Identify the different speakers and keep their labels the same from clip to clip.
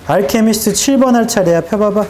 Speaker 1: 알케미스트 7번 할 차례야. 펴봐봐.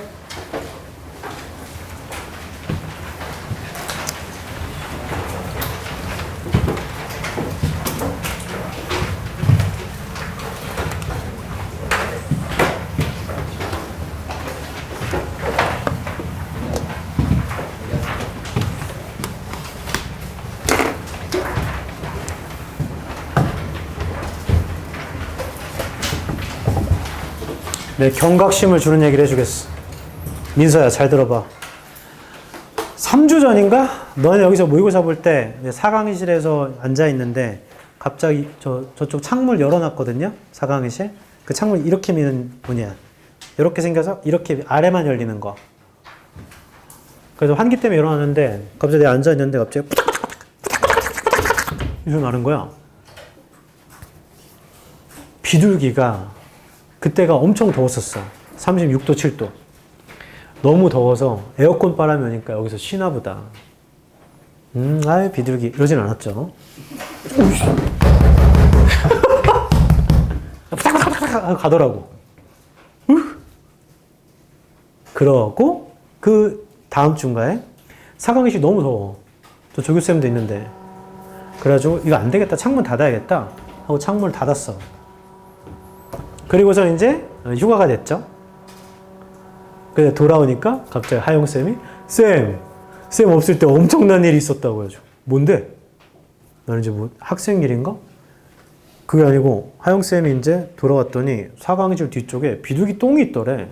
Speaker 1: 네, 경각심을 주는 얘기를 해주겠어. 민서야, 잘 들어봐. 3주 전인가? 너네 여기서 모의고사 볼 때 4강의실에서 앉아있는데 갑자기 저쪽 창문 열어놨거든요? 4강의실. 그 창문 이렇게 미는 문이야. 이렇게 생겨서 이렇게 아래만 열리는 거. 그래서 환기 때문에 열어놨는데 갑자기 내가 앉아있는데 갑자기 이 소리 나는 거야. 비둘기가 그때가 엄청 더웠었어. 36도, 7도. 너무 더워서 에어컨 바람이 오니까 여기서 쉬나 보다. 아유, 비둘기. 이러진 않았죠. 가더라고. 그러고 그 다음 주인가에 4강의실 너무 더워. 저 조교쌤도 있는데. 그래가지고 이거 안 되겠다. 창문 닫아야겠다. 하고 창문을 닫았어. 그리고서 이제 휴가가 됐죠. 그래서 돌아오니까 갑자기 하용쌤이 쌤 없을 때 엄청난 일이 있었다고 해줘. 뭔데? 나는 이제 뭐 학생 일인가? 그게 아니고 하용쌤이 이제 돌아왔더니 4강의실 뒤쪽에 비둘기 똥이 있더래.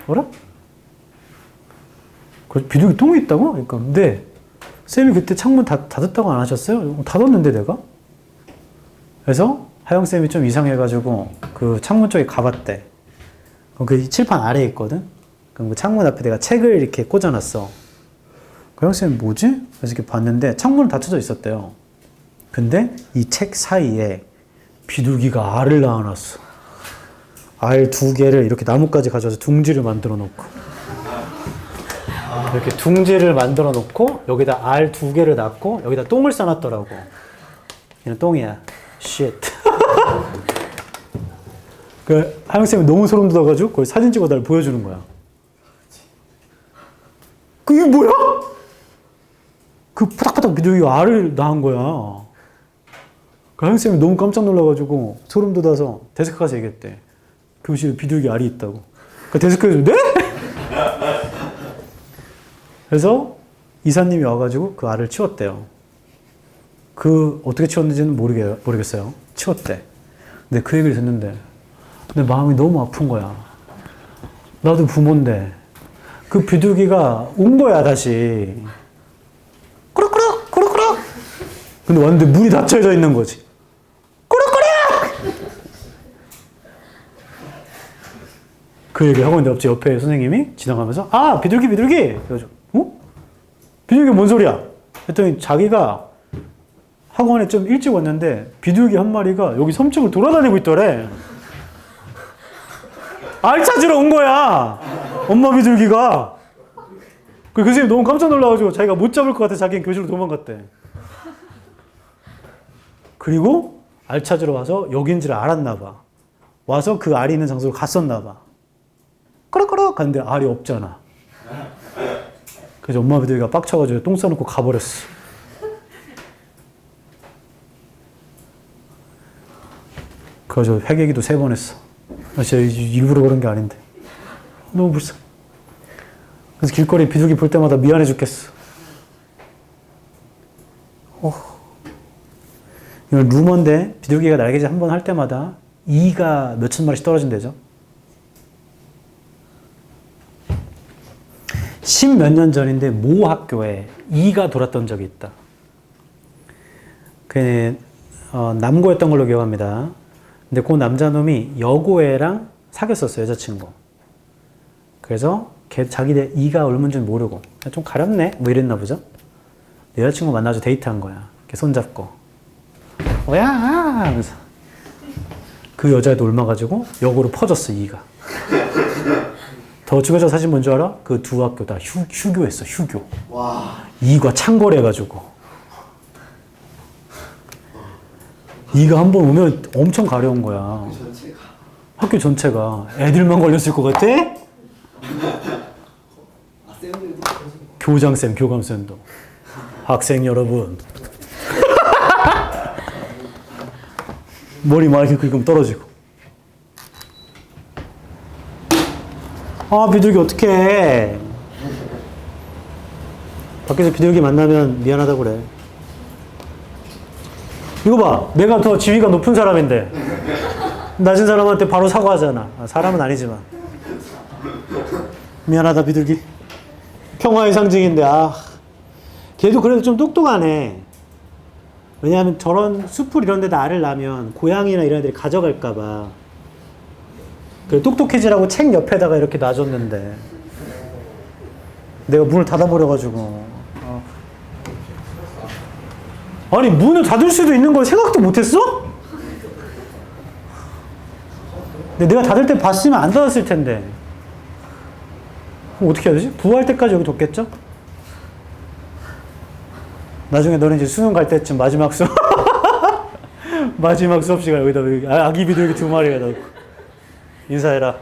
Speaker 1: 뭐라? 비둘기 똥이 있다고? 그러니까 근데 쌤이 그때 창문 닫았다고 안 하셨어요? 닫았는데 내가? 그래서 하영쌤이 좀 이상해가지고 그 창문 쪽에 가봤대. 그 칠판 아래에 있거든? 그럼 그 창문 앞에 내가 책을 이렇게 꽂아놨어. 그 하영쌤이 뭐지? 그래서 이렇게 봤는데 창문은 닫혀져 있었대요. 근데 이 책 사이에 비둘기가 알을 낳아놨어. 알 2개를 이렇게 나뭇가지 가져와서 둥지를 만들어 놓고. 이렇게 둥지를 만들어 놓고 여기다 알 2개를 낳고 여기다 똥을 싸놨더라고. 그냥 똥이야. 쉣. 그 하영쌤이 너무 소름 돋아가지고 거기 사진 찍어 날 보여주는 거야. 이게 뭐야? 그 푸닥푸닥 비둘기가 알을 낳은 거야. 그 하영쌤이 너무 깜짝 놀라가지고 소름 돋아서 데스크 가서 얘기했대. 교실에 비둘기 알이 있다고. 그 데스크에서 네? 그래서 이사님이 와가지고 그 알을 치웠대요. 그 어떻게 치웠는지는 모르겠어요. 치웠대. 근데 그 얘기를 듣는데 내 마음이 너무 아픈 거야. 나도 부모인데 그 비둘기가 온 거야 다시. 꾸룩꾸룩 꾸룩꾸룩. 근데 왔는데 문이 닫혀져 있는 거지. 꾸룩꾸룩. 그 얘기 하고 있는데 갑자기 옆에 선생님이 지나가면서 아 비둘기. 그래가지고 어? 비둘기 뭔 소리야? 했더니 자기가 학원에 좀 일찍 왔는데 비둘기 한 마리가 여기 섬층을 돌아다니고 있더래. 알 찾으러 온 거야. 엄마 비둘기가. 그 교수님 너무 깜짝 놀라가지고 자기가 못 잡을 것 같아 자기는 교실로 도망갔대. 그리고 알 찾으러 와서 여긴지를 알았나 봐. 와서 그 알이 있는 장소로 갔었나 봐. 꺼럭꺼럭 갔는데 알이 없잖아. 그래서 엄마 비둘기가 빡쳐가지고 똥 싸놓고 가버렸어. 그래서 회계기도 3번 했어. 진짜 일부러 그런 게 아닌데. 너무 불쌍해. 그래서 길거리 비둘기 볼 때마다 미안해 죽겠어. 이건 루머인데 비둘기가 날개짓 한 번 할 때마다 이가 몇천 마리씩 떨어진대죠. 10몇 년 전인데 모 학교에 이가 돌았던 적이 있다. 그 남고였던 걸로 기억합니다. 근데 그 남자놈이 여고애랑 사귀었었어, 여자친구. 그래서 자기네 이가 얼마인 줄 모르고 좀 가렵네? 뭐 이랬나 보죠. 여자친구 만나서 데이트한 거야. 이렇게 손잡고. 뭐야? 하면서. 그 여자애도 옮아가지고 역으로 퍼졌어, 이가. 더 죽여서 사실 뭔 줄 알아? 그 두 학교 다 휴교했어, 휴교.
Speaker 2: 와.
Speaker 1: 이가 창궐해가지고. 이가 한 번 오면 엄청 가려운 거야. 학교 전체가 애들만 걸렸을 것 같아? 교장쌤, 교감쌤도. 학생 여러분. 머리 막 이렇게 긁으면 떨어지고. 아, 비둘기 어떡해. 밖에서 비둘기 만나면 미안하다고 그래. 이거 봐. 내가 더 지위가 높은 사람인데 낮은 사람한테 바로 사과하잖아. 사람은 아니지만. 미안하다 비둘기. 평화의 상징인데 걔도 그래도 좀 똑똑하네. 왜냐하면 저런 숲을 이런 데다 알을 낳으면 고양이나 이런 애들이 가져갈까 봐. 그래 똑똑해지라고 책 옆에다가 이렇게 놔줬는데 내가 문을 닫아버려가지고 아니 문을 닫을 수도 있는 걸 생각도 못했어? 근데 내가 닫을 때 봤으면 안 닫았을 텐데 그럼 어떻게 해야 되지? 부화할 때까지 여기 뒀겠죠? 나중에 너는 이제 수능 갈 때쯤 마지막 수업 마지막 수업 시간 여기다 아기 비둘기 2마리가 넣고 인사해라.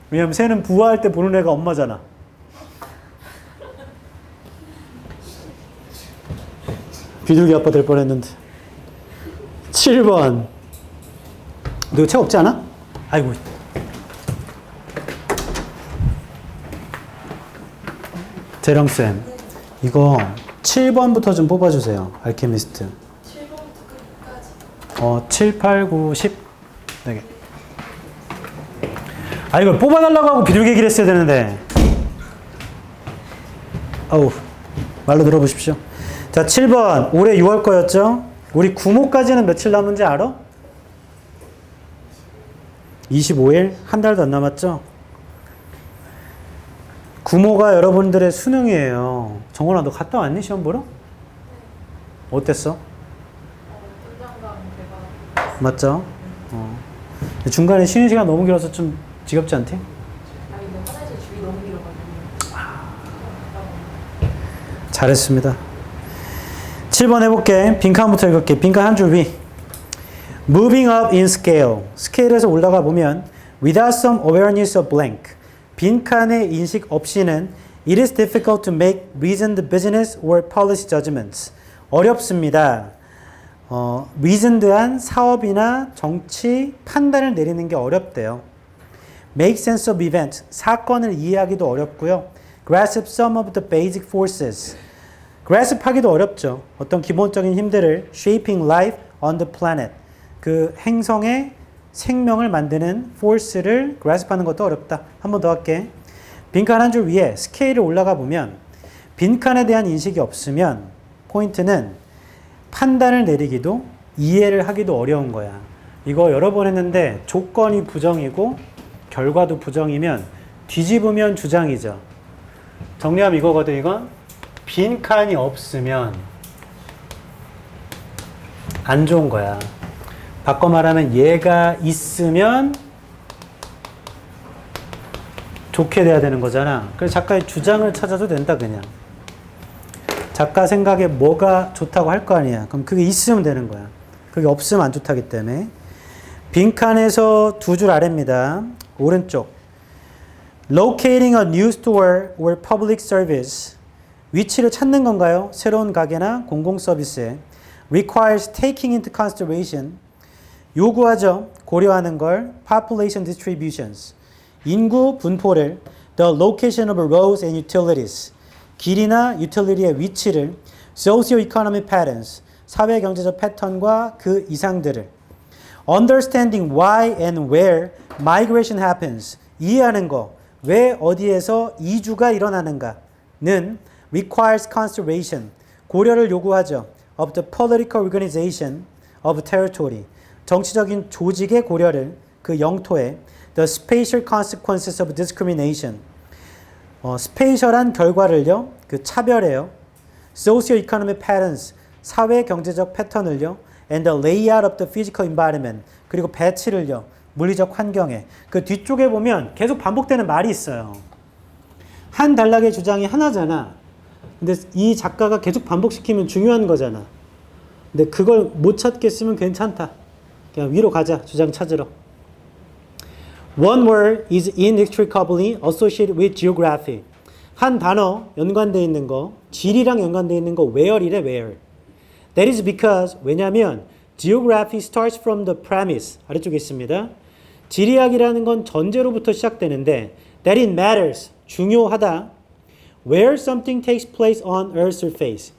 Speaker 1: 왜냐면 새는 부화할 때 보는 애가 엄마잖아. 비둘기 아빠 될 뻔했는데. 7번. 너 이거 책 없지 않아? 아이고. 재령쌤, 이거 7번부터 좀 뽑아주세요. 알케미스트. 7번부터 끝까지. 7, 8, 9, 10. 네 개. 이걸 뽑아달라고 하고 비둘기 얘기를 했어야 되는데. 아우, 말로 들어보십시오. 자, 7번. 올해 6월 거였죠? 우리 구모까지는 며칠 남은지 알아? 25일? 한 달도 안 남았죠? 구모가 여러분들의 수능이에요. 정원아, 너 갔다 왔니? 시험 보러? 어땠어? 맞죠? 중간에 쉬는 시간 너무 길어서 좀 지겹지 않대?
Speaker 2: 아니, 뭐 화장실 줄이 너무 길어가지고.
Speaker 1: 잘했습니다. 7번 해볼게. 빈칸부터 읽을게. 빈칸 한 줄 위. Moving up in scale. 스케일에서 올라가 보면 without some awareness of blank. 빈칸의 인식 없이는 it is difficult to make reasoned business or policy judgments. 어렵습니다. reasoned한 사업이나 정치 판단을 내리는 게 어렵대요. Make sense of event. 사건을 이해하기도 어렵고요. Grasp some of the basic forces. grasp 하기도 어렵죠. 어떤 기본적인 힘들을 shaping life on the planet. 그 행성의 생명을 만드는 force를 grasp 하는 것도 어렵다. 한 번 더 할게. 빈칸 한 줄 위에 스케일을 올라가 보면 빈칸에 대한 인식이 없으면 포인트는 판단을 내리기도 이해를 하기도 어려운 거야. 이거 여러 번 했는데 조건이 부정이고 결과도 부정이면 뒤집으면 주장이죠. 정리하면 이거거든. 이건 빈칸이 없으면 안 좋은 거야. 바꿔 말하면 얘가 있으면 좋게 돼야 되는 거잖아. 그래서 작가의 주장을 찾아도 된다 그냥. 작가 생각에 뭐가 좋다고 할 거 아니야. 그럼 그게 있으면 되는 거야. 그게 없으면 안 좋다기 때문에. 빈칸에서 두 줄 아래입니다. 오른쪽. Locating a new store or public service. 위치를 찾는 건가요? 새로운 가게나 공공 서비스에. Requires taking into consideration. 요구하죠. 고려하는 걸. Population distributions. 인구 분포를. The location of roads and utilities. 길이나 utility의 위치를. Socio-economic patterns. 사회 경제적 패턴과 그 이상들을. Understanding why and where migration happens. 이해하는 거. 왜 어디에서 이주가 일어나는가는 requires consideration. 고려를 요구하죠. Of the political organization of territory. 정치적인 조직의 고려를 그 영토에. The spatial consequences of discrimination. 스페이셜한 결과를요. 그 차별에요. Socio-economic patterns. 사회 경제적 패턴을요. And the layout of the physical environment. 그리고 배치를요. 물리적 환경에. 그 뒤쪽에 보면 계속 반복되는 말이 있어요. 한 단락의 주장이 하나잖아. 근데 이 작가가 계속 반복시키면 중요한 거잖아. 근데 그걸 못 찾겠으면 괜찮다. 그냥 위로 가자. 주장 찾으러. One word is inextricably associated with geography. 한 단어 연관되어 있는 거, 지리랑 연관되어 있는 거 where이래, where. That is because, 왜냐하면 geography starts from the premise. 아래쪽에 있습니다. 지리학이라는 건 전제로부터 시작되는데 that it matters. 중요하다. Where something takes place on Earth's surface.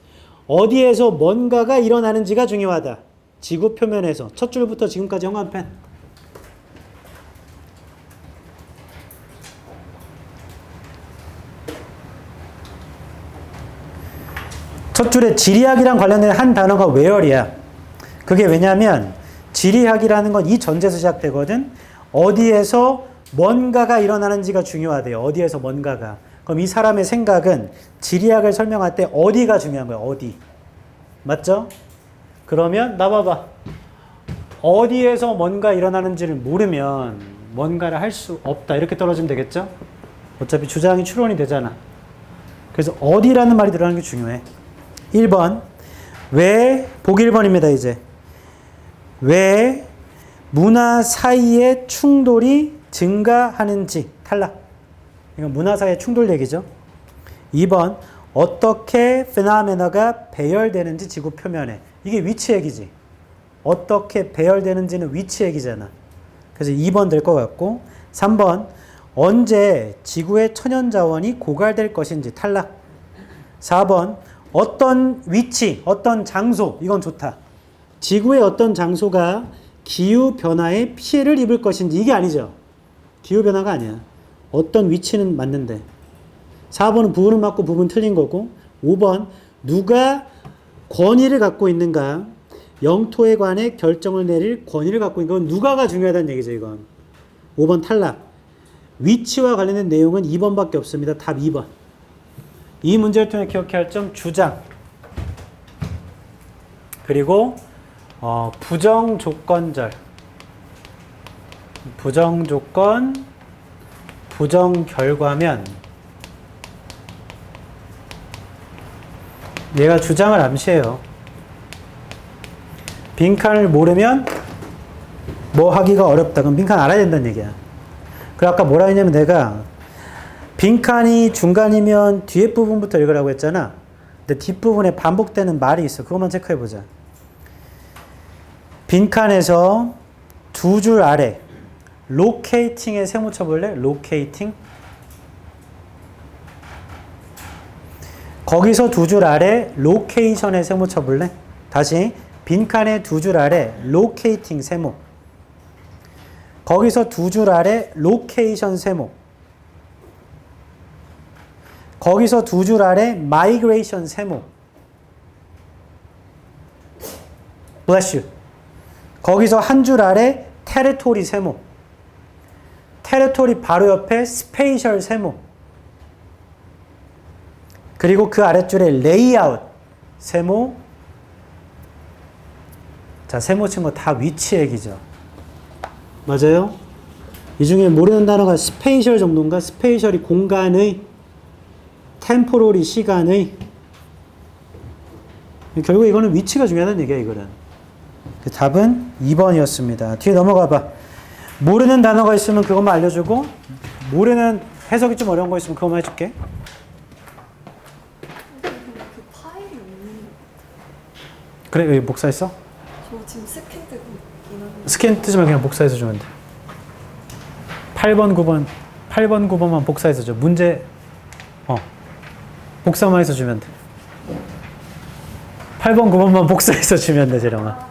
Speaker 1: 어디에서 뭔가가 일어나는지가 중요하다. 지구 표면에서. 첫 줄부터 지금까지 형광펜. 첫 줄에 지리학이랑 관련된 한 단어가 where이야. 그게 왜냐하면 지리학이라는 건 이 전제에서 시작되거든. 어디에서 뭔가가 일어나는지가 중요하대요. 어디에서 뭔가가. 그럼 이 사람의 생각은 지리학을 설명할 때 어디가 중요한 거야. 어디. 맞죠? 그러면 나 봐봐. 어디에서 뭔가 일어나는지를 모르면 뭔가를 할 수 없다. 이렇게 떨어지면 되겠죠? 어차피 주장이 추론이 되잖아. 그래서 어디라는 말이 들어가는 게 중요해. 1번. 왜, 보기 1번입니다, 이제. 왜 문화 사이의 충돌이 증가하는지 탈락. 이건 문화 사이의 충돌 얘기죠. 2번. 어떻게 페노메나가 배열되는지 지구 표면에. 이게 위치 얘기지. 어떻게 배열되는지는 위치 얘기잖아. 그래서 2번 될 것 같고 3번. 언제 지구의 천연자원이 고갈될 것인지 탈락. 4번. 어떤 위치, 어떤 장소, 이건 좋다. 지구의 어떤 장소가 기후변화에 피해를 입을 것인지, 이게 아니죠. 기후변화가 아니야. 어떤 위치는 맞는데. 4번은 부분은 맞고 부분 틀린 거고. 5번, 누가 권위를 갖고 있는가, 영토에 관해 결정을 내릴 권위를 갖고 있는 건 누가가 중요하다는 얘기죠, 이건. 5번 탈락. 위치와 관련된 내용은 2번밖에 없습니다. 답 2번. 이 문제를 통해 기억해야 할 점, 주장. 그리고 부정조건절. 부정조건, 부정결과면 얘가 주장을 암시해요. 빈칸을 모르면 뭐 하기가 어렵다. 그럼 빈칸 알아야 된다는 얘기야. 그래 아까 뭐라 했냐면 내가 빈칸이 중간이면 뒤에 부분부터 읽으라고 했잖아. 근데 뒷부분에 반복되는 말이 있어. 그것만 체크해보자. 빈칸에서 두 줄 아래 locating에 세모 쳐볼래? locating. 거기서 두 줄 아래 location에 세모 쳐볼래? 다시 빈칸에 두 줄 아래 locating 세모. 거기서 두 줄 아래 location 세모. 거기서 두 줄 아래 migration 세모. bless you. 거기서 한 줄 아래 territory 세모. territory 바로 옆에 spatial 세모. 그리고 그 아랫줄에 layout 세모. 자, 세모 친 거 다 위치 얘기죠. 맞아요? 이 중에 모르는 단어가 spatial 정도인가? spatial이 공간의, temporary 시간의. 결국 이거는 위치가 중요하다는 얘기야, 이거는. 그 답은 2번이었습니다. 뒤에 넘어가 봐. 모르는 단어가 있으면 그것만 알려주고, 모르는 해석이 좀 어려운 거 있으면 그것만 해줄게.
Speaker 2: 그 파일이 없는.
Speaker 1: 그래, 여기 복사했어?
Speaker 2: 저 지금 스캔 뜨고 있긴 한데.
Speaker 1: 스캔 뜨지 말고 그냥 복사해서 주면 돼. 8번, 9번만 복사해서 줘. 문제, 복사만 해서 주면 돼. 8번, 9번만 복사해서 주면 돼, 재령아.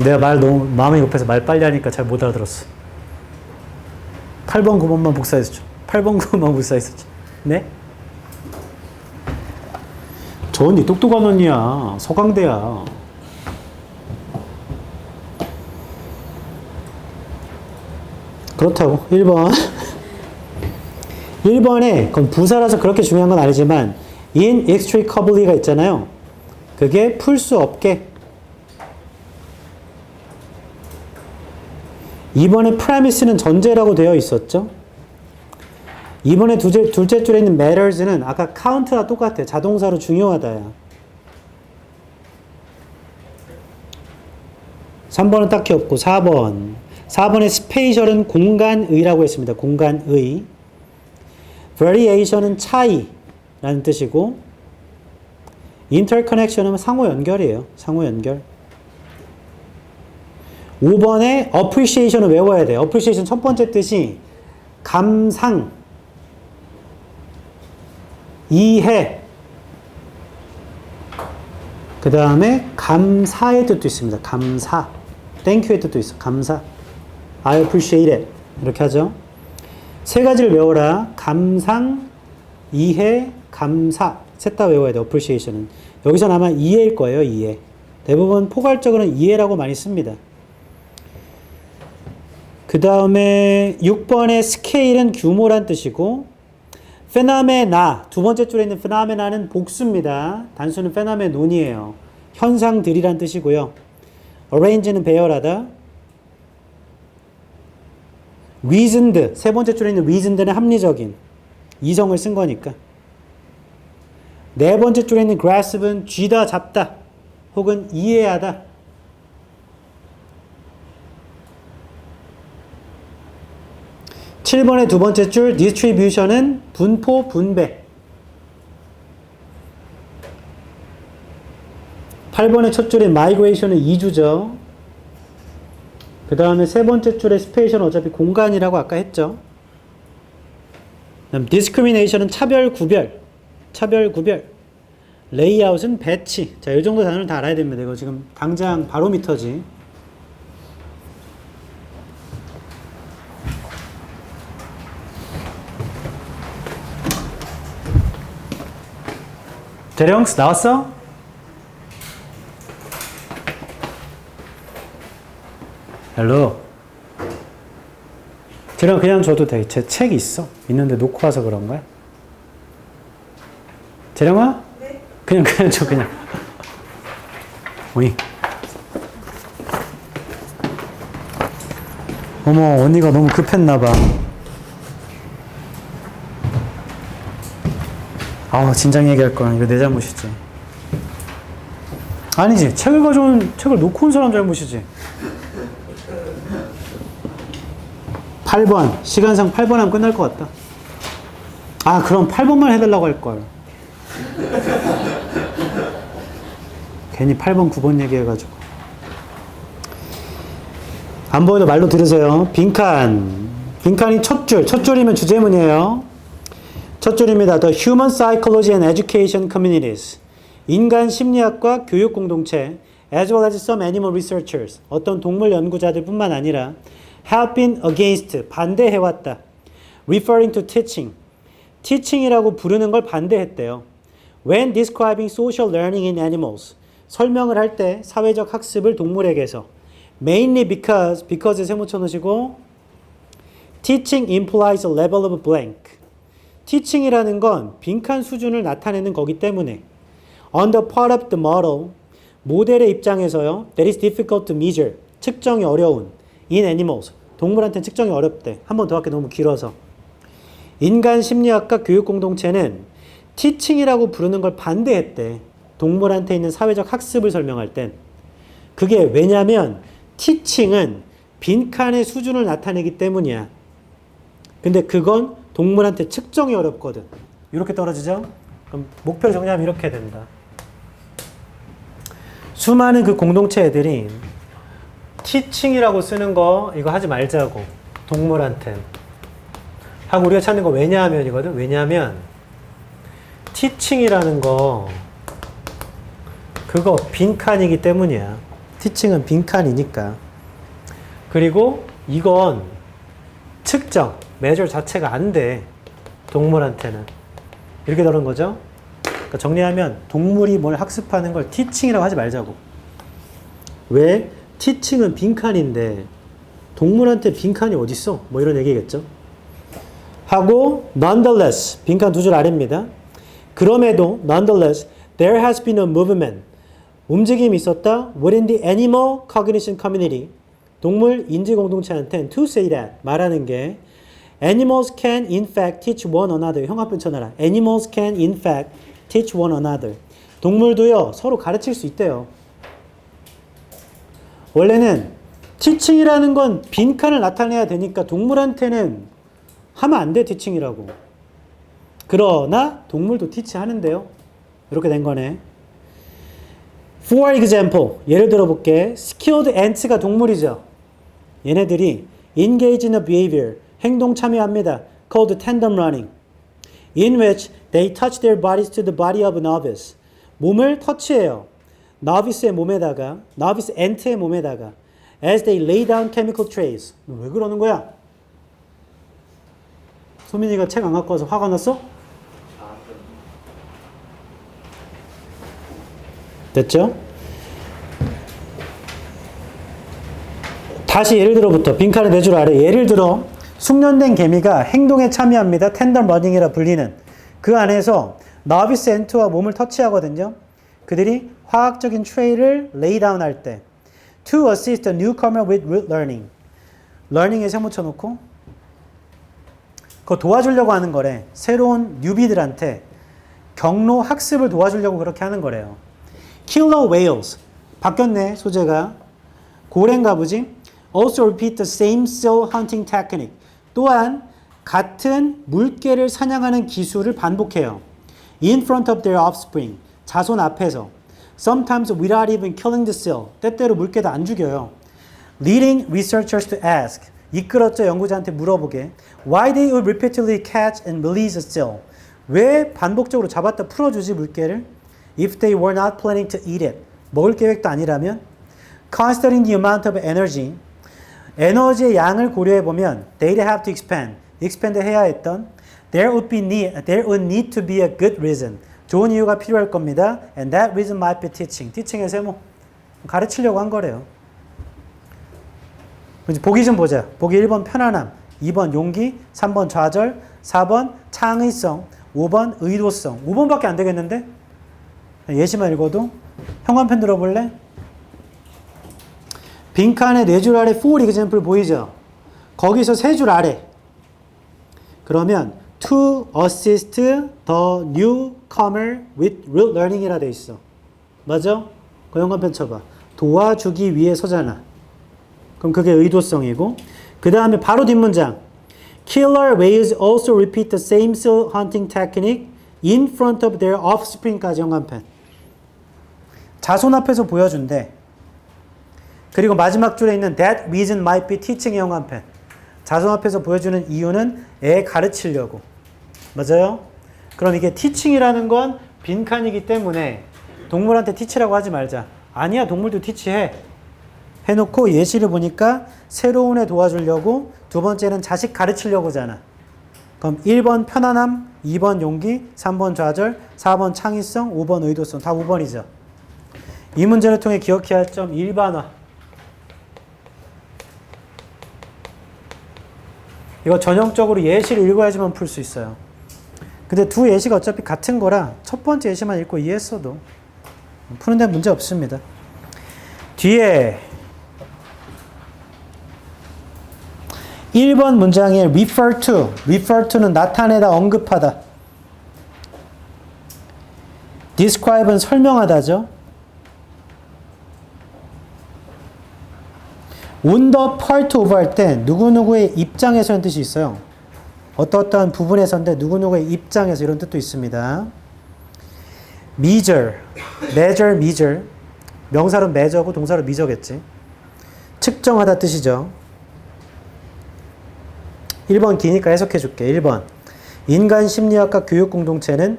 Speaker 1: 내가 말 너무 마음이 급해서 말 빨리 하니까 잘 못 알아들었어. 8번, 9번만 복사해서 줘. 8번, 9번만 복사해서 줘. 네? 저 언니 똑똑한 언니야. 서강대야. 그렇다고. 1번. 1번에, 그건 부사라서 그렇게 중요한 건 아니지만, inextricably가 있잖아요. 그게 풀 수 없게. 2번에 premise는 전제라고 되어 있었죠. 이번에 둘째 줄에 있는 matters는 아까 count와 똑같아요. 자동사로 중요하다야. 3번은 딱히 없고 4번. 4번의 spatial은 공간의라고 했습니다. 공간의. variation은 차이라는 뜻이고 interconnection은 상호 연결이에요. 상호 연결. 5번에 appreciation을 외워야 돼요. appreciation 첫 번째 뜻이 감상, 이해, 그 다음에 감사의 뜻도 있습니다. 감사. Thank you의 뜻도 있어. 감사. I appreciate it. 이렇게 하죠. 세 가지를 외워라. 감상, 이해, 감사. 셋 다 외워야 돼. appreciation은. 여기서는 아마 이해일 거예요. 이해. 대부분 포괄적으로는 이해라고 많이 씁니다. 그 다음에 6번의 scale은 규모란 뜻이고 phenomena, 두 번째 줄에 있는 phenomena는 복수입니다. 단수는 phenomenon이에요. 현상들이란 뜻이고요. arrange는 배열하다. reasoned, 세 번째 줄에 있는 reasoned는 합리적인, 이성을 쓴 거니까. 네 번째 줄에 있는 grasp은 쥐다, 잡다, 혹은 이해하다. (7번의) 두 번째 줄 distribution은 분포, 분배. 8번의 첫 줄에 migration은 이주죠. 그 다음에 세 번째 줄에 spatial은 어차피 공간이라고 아까 했죠. 그다음 discrimination은 차별, 구별. 차별, 구별. layout은 배치. 자, 이 정도 단어를 다 알아야 됩니다. 이거 지금 당장 바로미터지. 대령스 나왔어? 헬로. 대령 그냥 줘도 돼. 제 책 있어. 있는데 놓고 와서 그런 거야? 대령아? 네. 그냥 줘 그냥. 오잉. 어머, 언니가 너무 급했나봐. 아, 진작 얘기할 거야. 이거 내 잘못이지. 아니지. 책을 가져온, 책을 놓고 온 사람 잘못이지. 8번. 시간상 8번 하면 끝날 것 같다. 아, 그럼 8번만 해달라고 할걸. 괜히 8번, 9번 얘기해가지고. 안 보여도 말로 들으세요. 빈칸. 빈칸이 첫 줄. 첫 줄이면 주제문이에요. 첫 줄입니다. The Human Psychology and Education Communities. 인간 심리학과 교육 공동체, as well as some animal researchers. 어떤 동물 연구자들 뿐만 아니라 have been against, 반대해왔다. referring to teaching. teaching이라고 부르는 걸 반대했대요. when describing social learning in animals. 설명을 할 때 사회적 학습을 동물에게서. mainly because에 세모 쳐놓으시고 teaching implies a level of blank. teaching이라는 건 빈칸 수준을 나타내는 거기 때문에 on the part of the model, 모델의 입장에서요, that is difficult to measure, 측정이 어려운 in animals, 동물한테는 측정이 어렵대. 한 번 더 할게 너무 길어서. 인간 심리학과 교육 공동체는 teaching이라고 부르는 걸 반대했대. 동물한테 있는 사회적 학습을 설명할 땐. 그게 왜냐면 teaching은 빈칸의 수준을 나타내기 때문이야. 근데 그건 동물한테 측정이 어렵거든. 이렇게 떨어지죠? 그럼 목표를 정리하면 이렇게 된다. 수많은 그 공동체 애들이 티칭이라고 쓰는 거 이거 하지 말자고. 동물한테. 하고 우리가 찾는 거 왜냐하면이거든. 왜냐하면 티칭이라는 거 그거 빈칸이기 때문이야. 티칭은 빈칸이니까. 그리고 이건 측정, measure 자체가 안 돼. 동물한테는. 이렇게 다른 거죠. 그러니까 정리하면 동물이 뭘 학습하는 걸 teaching이라고 하지 말자고. 왜? teaching은 빈칸인데 동물한테 빈칸이 어딨어? 뭐 이런 얘기겠죠. 하고 nonetheless, 빈칸 두 줄 아래입니다. 그럼에도 nonetheless, there has been a movement. 움직임이 있었다. within the animal cognition community. 동물 인지 공동체한테는 to say that, 말하는 게 Animals can in fact teach one another. 형광펜 쳐놔라. Animals can in fact teach one another. 동물도요 서로 가르칠 수 있대요. 원래는 teaching이라는 건 빈칸을 나타내야 되니까 동물한테는 하면 안 돼 teaching이라고. 그러나 동물도 teach 하는데요. 이렇게 된 거네. For example, 예를 들어 볼게. Skilled ants가 동물이죠. 얘네들이 engage in a behavior, 행동 참여합니다. called tandem running, in which they touch their bodies to the body of a novice. 몸을 터치해요. novice의 몸에다가, novice ant의 몸에다가 as they lay down chemical trace. 왜 그러는 거야? 소민이가 책 안 갖고 와서 화가 났어? 됐죠? 다시 예를 들어부터 빈칸에 네 줄 아래 예를 들어 숙련된 개미가 행동에 참여합니다. 텐덤 러닝이라 불리는 그 안에서 너비스 엔트와 몸을 터치하거든요. 그들이 화학적인 트레이를 레이 다운 할 때 to assist a newcomer with root learning. learning에 세모 쳐놓고 그거 도와주려고 하는 거래. 새로운 뉴비들한테 경로 학습을 도와주려고 그렇게 하는 거래요. Killer whales. 바뀌었네, 소재가. 고래인가 보지? Also repeat the same seal hunting technique. 또한 같은 물개를 사냥하는 기술을 반복해요. In front of their offspring. 자손 앞에서. Sometimes without even killing the seal. 때때로 물개도 안 죽여요. Leading researchers to ask. 이끌었죠, 연구자한테 물어보게. Why they would repeatedly catch and release a seal. 왜 반복적으로 잡았다 풀어주지, 물개를? If they were not planning to eat it. 먹을 계획도 아니라면? Considering the amount of energy. 에너지의 양을 고려해보면 they'd have to expand 해야 했던 there would need to be a good reason. 좋은 이유가 필요할 겁니다. And that reason might be teaching. teaching의 세모. 가르치려고 한 거래요. 보기 좀 보자. 보기 1번 편안함, 2번 용기, 3번 좌절, 4번 창의성, 5번 의도성. 5번밖에 안 되겠는데? 예시만 읽어도 형광펜 들어볼래? 빈칸에 4줄 아래 for example 보이죠? 거기서 3줄 아래 그러면 to assist the newcomer with root learning 이라 돼 있어. 맞아? 그 형광펜 쳐봐. 도와주기 위해서잖아. 그럼 그게 의도성이고 그 다음에 바로 뒷문장 Killer whales also repeat the same seal hunting technique in front of their offspring까지 형광펜. 자손 앞에서 보여준대. 그리고 마지막 줄에 있는 that reason might be teaching의 형광펜. 자손 앞에서 보여주는 이유는 애 가르치려고. 맞아요? 그럼 이게 teaching이라는 건 빈칸이기 때문에 동물한테 teach라고 하지 말자. 아니야, 동물도 teach해. 해놓고 예시를 보니까 새로운 애 도와주려고, 두 번째는 자식 가르치려고잖아. 그럼 1번 편안함, 2번 용기, 3번 좌절, 4번 창의성, 5번 의도성. 다 5번이죠. 이 문제를 통해 기억해야 할 점 일반화. 이거 전형적으로 예시를 읽어야지만 풀 수 있어요. 근데 두 예시가 어차피 같은 거라 첫 번째 예시만 읽고 이해했어도 푸는 데 문제 없습니다. 뒤에 1번 문장에 refer to는 나타내다, 언급하다. describe은 설명하다죠. on the part of 할 때 누구누구의 입장에서는 뜻이 있어요. 어떠한 부분에서인데 누구누구의 입장에서 이런 뜻도 있습니다. measure, 명사로 measure고 동사로 measure겠지. 측정하다 뜻이죠. 1번 기니까 해석해 줄게. 1번 인간 심리학과 교육 공동체는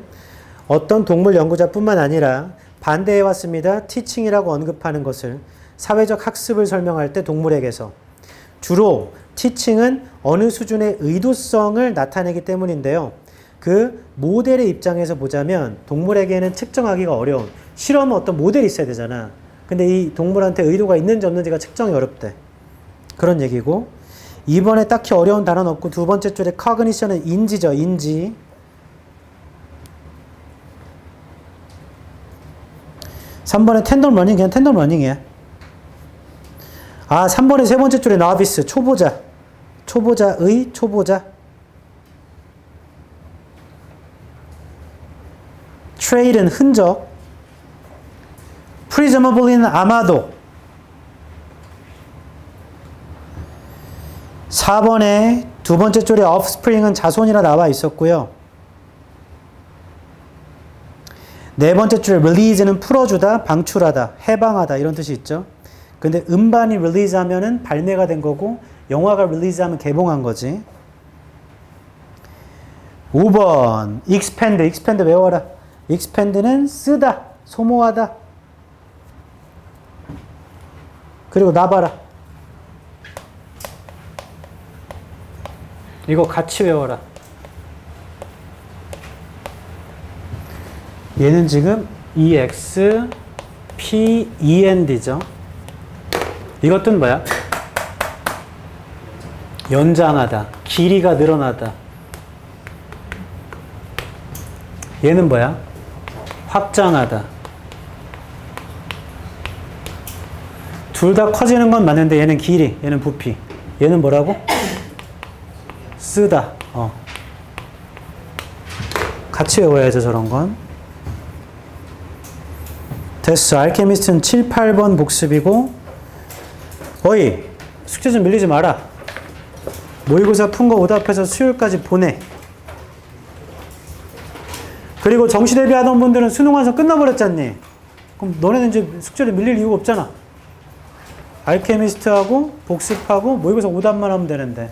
Speaker 1: 어떤 동물 연구자뿐만 아니라 반대해 왔습니다. 티칭이라고 언급하는 것을 사회적 학습을 설명할 때 동물에게서 주로 티칭은 어느 수준의 의도성을 나타내기 때문인데요. 그 모델의 입장에서 보자면 동물에게는 측정하기가 어려운, 실험은 어떤 모델이 있어야 되잖아. 근데 이 동물한테 의도가 있는지 없는지가 측정이 어렵대. 그런 얘기고, 2번에 딱히 어려운 단어는 없고 두 번째 줄에 cognition은 인지죠. 인지. (3번에) 텐덤 러닝, 그냥 텐덤 러닝이야. 3번에 세 번째 줄에 novice, 초보자의 초보자. trace는 흔적, presumably는 아마도. 4번에 두 번째 줄에 offspring은 자손이라 나와 있었고요. 네 번째 줄에 release는 풀어주다, 방출하다, 해방하다 이런 뜻이 있죠. 근데 음반이 release 하면은 발매가 된 거고 영화가 release 하면 개봉한 거지. 5번 expand 외워라. expand는 쓰다, 소모하다. 그리고 나봐라. 이거 같이 외워라. 얘는 지금 expand죠. 이것도 뭐야? 연장하다, 길이가 늘어나다. 얘는 뭐야? 확장하다. 둘 다 커지는 건 맞는데 얘는 길이, 얘는 부피. 얘는 뭐라고? 쓰다. 같이 외워야죠, 저런 건. 됐어. 알케미스트는 7, 8번 복습이고. 어이, 숙제 좀 밀리지 마라. 모의고사 푼 거 오답해서 수요일까지 보내. 그리고 정시 대비하던 분들은 수능 완성 끝나버렸잖니. 그럼 너네는 이제 숙제를 밀릴 이유가 없잖아. 알케미스트하고 복습하고 모의고사 오답만 하면 되는데.